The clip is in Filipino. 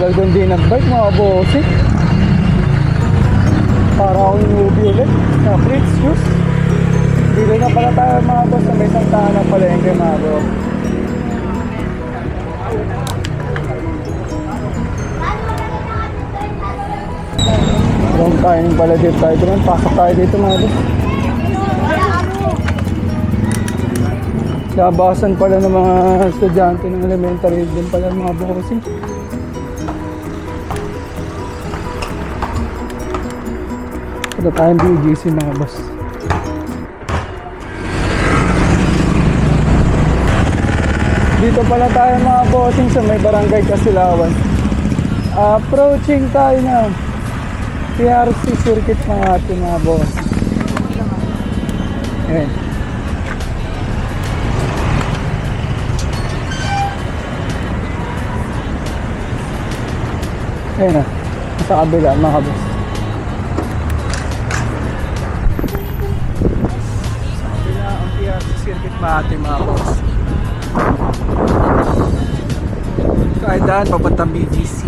Tagal ko hindi nag-bike mga bossing. Para akong inubi ulit na Fritz shoes. Dito na pala tayo mga boss sa may Santa Ana Palengke mga boss. Long time pala dito tayo doon. Pasok tayo dito mga boss. Labasan pala ng mga estudyante ng elementary din pala mga bossing. Ito tayong BGC mga boss. Dito pala tayo mga bossing sa may barangay Kasilawan. Approaching tayo na PRC circuit mga ating mga boss. Ayan. Ayan na. Sa kabila mga boss. Sa kabila ang PRC circuit mga ating mga boss. Kahit daan papuntang BGC.